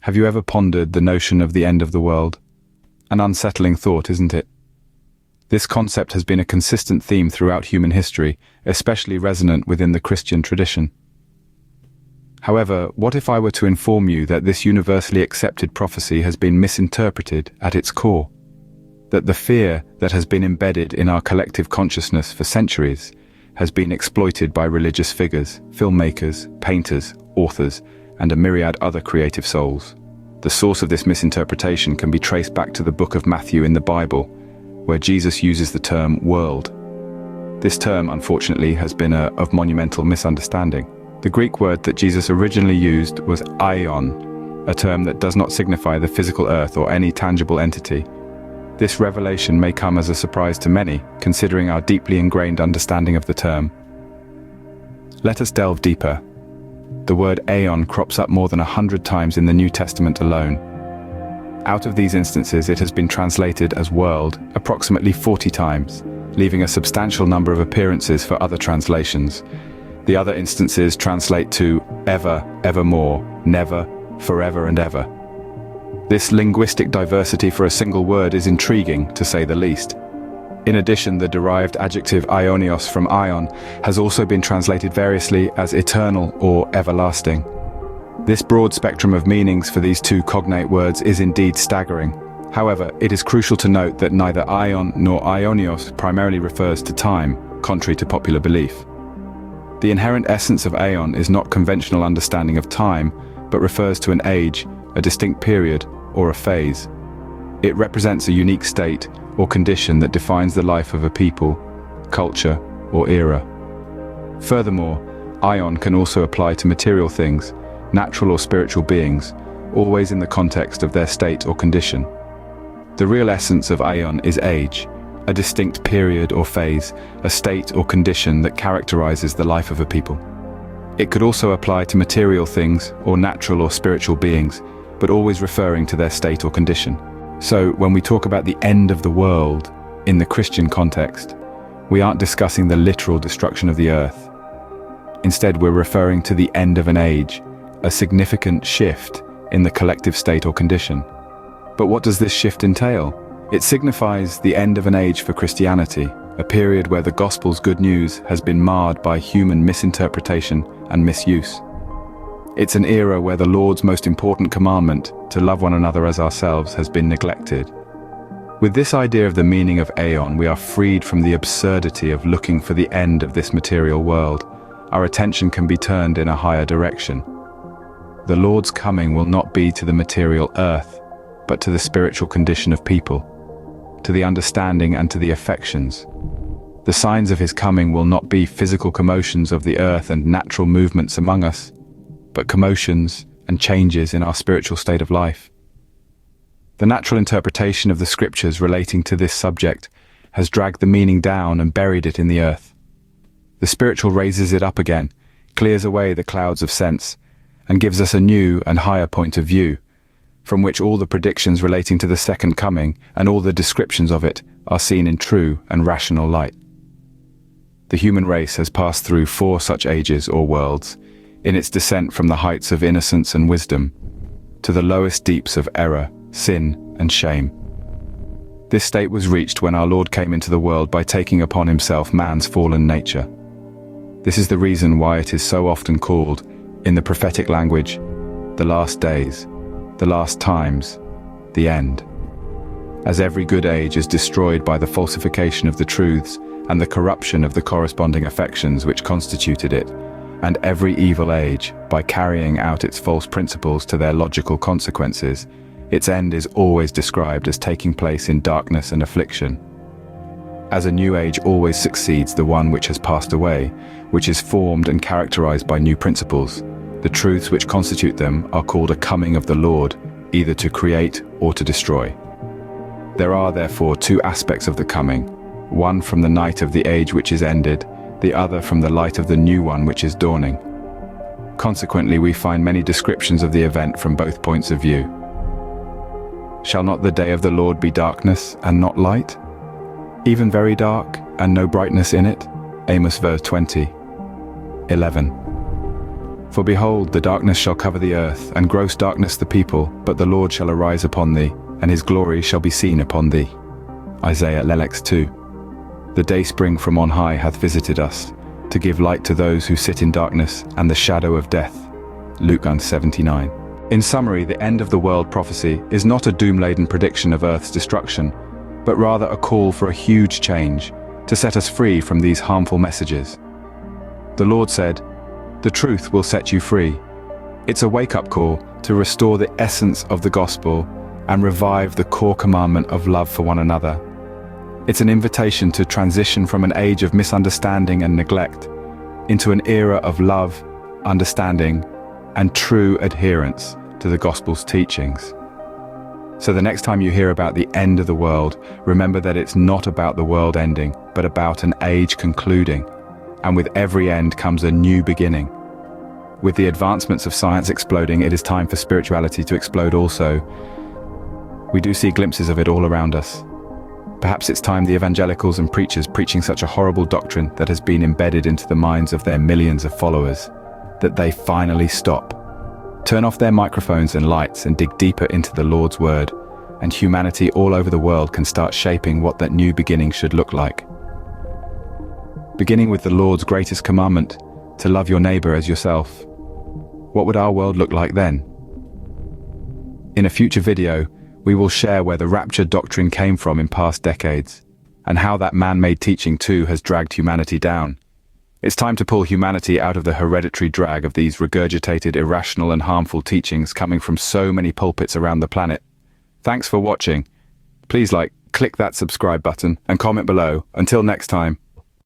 Have you ever pondered the notion of the end of the world? An unsettling thought, isn't it? This concept has been a consistent theme throughout human history, especially resonant within the Christian tradition. However, what if I were to inform you that this universally accepted prophecy has been misinterpreted at its core? That the fear that has been embedded in our collective consciousness for centuries has been exploited by religious figures, filmmakers, painters, authors, and a myriad other creative souls. The source of this misinterpretation can be traced back to the book of Matthew in the Bible, where Jesus uses the term world. This term, unfortunately, has been of monumental misunderstanding. The Greek word that Jesus originally used was aion, a term that does not signify the physical earth or any tangible entity. This revelation may come as a surprise to many, considering our deeply ingrained understanding of the term. Let us delve deeper. The word aeon crops up more than 100 times in the New Testament alone. Out of these instances, it has been translated as world approximately 40 times, leaving a substantial number of appearances for other translations. The other instances translate to ever, evermore, never, forever and ever. This linguistic diversity for a single word is intriguing, to say the least. In addition, the derived adjective aionios from aion has also been translated variously as eternal or everlasting. This broad spectrum of meanings for these two cognate words is indeed staggering. However, it is crucial to note that neither aion nor aionios primarily refers to time, contrary to popular belief. The inherent essence of aeon is not conventional understanding of time, but refers to an age, a distinct period, or a phase. It represents a unique state or condition that defines the life of a people, culture, or era. Furthermore, aion can also apply to material things, natural or spiritual beings, always in the context of their state or condition. The real essence of aion is age, a distinct period or phase, a state or condition that characterizes the life of a people. It could also apply to material things or natural or spiritual beings, but always referring to their state or condition. So, when we talk about the end of the world in the Christian context, we aren't discussing the literal destruction of the earth. Instead, we're referring to the end of an age, a significant shift in the collective state or condition. But what does this shift entail? It signifies the end of an age for Christianity, a period where the gospel's good news has been marred by human misinterpretation and misuse. It's an era where the Lord's most important commandment, to love one another as ourselves, has been neglected. With this idea of the meaning of aeon, we are freed from the absurdity of looking for the end of this material world. Our attention can be turned in a higher direction. The Lord's coming will not be to the material earth, but to the spiritual condition of people, to the understanding and to the affections. The signs of his coming will not be physical commotions of the earth and natural movements among us, but commotions and changes in our spiritual state of life. The natural interpretation of the scriptures relating to this subject has dragged the meaning down and buried it in the earth. The spiritual raises it up again, clears away the clouds of sense, and gives us a new and higher point of view, from which all the predictions relating to the second coming and all the descriptions of it are seen in true and rational light. The human race has passed through 4 such ages or worlds, in its descent from the heights of innocence and wisdom to the lowest deeps of error, sin, and shame. This state was reached when our Lord came into the world by taking upon himself man's fallen nature. This is the reason why it is so often called, in the prophetic language, the last days, the last times, the end. As every good age is destroyed by the falsification of the truths and the corruption of the corresponding affections which constituted it, and every evil age, by carrying out its false principles to their logical consequences, its end is always described as taking place in darkness and affliction. As a new age always succeeds the one which has passed away, which is formed and characterized by new principles, the truths which constitute them are called a coming of the Lord, either to create or to destroy. There are therefore 2 aspects of the coming, one from the night of the age which is ended, the other from the light of the new one which is dawning. Consequently, we find many descriptions of the event from both points of view. Shall not the day of the Lord be darkness and not light? Even very dark and no brightness in it? Amos verse 20. 11. For behold, the darkness shall cover the earth, and gross darkness the people, but the Lord shall arise upon thee, and his glory shall be seen upon thee. Isaiah 2. The dayspring from on high hath visited us, to give light to those who sit in darkness and the shadow of death. Luke 79. In summary, the end of the world prophecy is not a doom-laden prediction of Earth's destruction, but rather a call for a huge change, to set us free from these harmful messages. The Lord said, "The truth will set you free." It's a wake-up call to restore the essence of the gospel and revive the core commandment of love for one another. It's an invitation to transition from an age of misunderstanding and neglect into an era of love, understanding, and true adherence to the gospel's teachings. So the next time you hear about the end of the world, remember that it's not about the world ending, but about an age concluding. And with every end comes a new beginning. With the advancements of science exploding, it is time for spirituality to explode also. We do see glimpses of it all around us. Perhaps it's time the evangelicals and preachers preaching such a horrible doctrine that has been embedded into the minds of their millions of followers, that they finally stop. Turn off their microphones and lights and dig deeper into the Lord's word, and humanity all over the world can start shaping what that new beginning should look like. Beginning with the Lord's greatest commandment, to love your neighbor as yourself. What would our world look like then? In a future video, we will share where the rapture doctrine came from in past decades, and how that man-made teaching too has dragged humanity down. It's time to pull humanity out of the hereditary drag of these regurgitated, irrational and harmful teachings coming from so many pulpits around the planet. Thanks for watching. Please click that subscribe button and comment below. Until next time.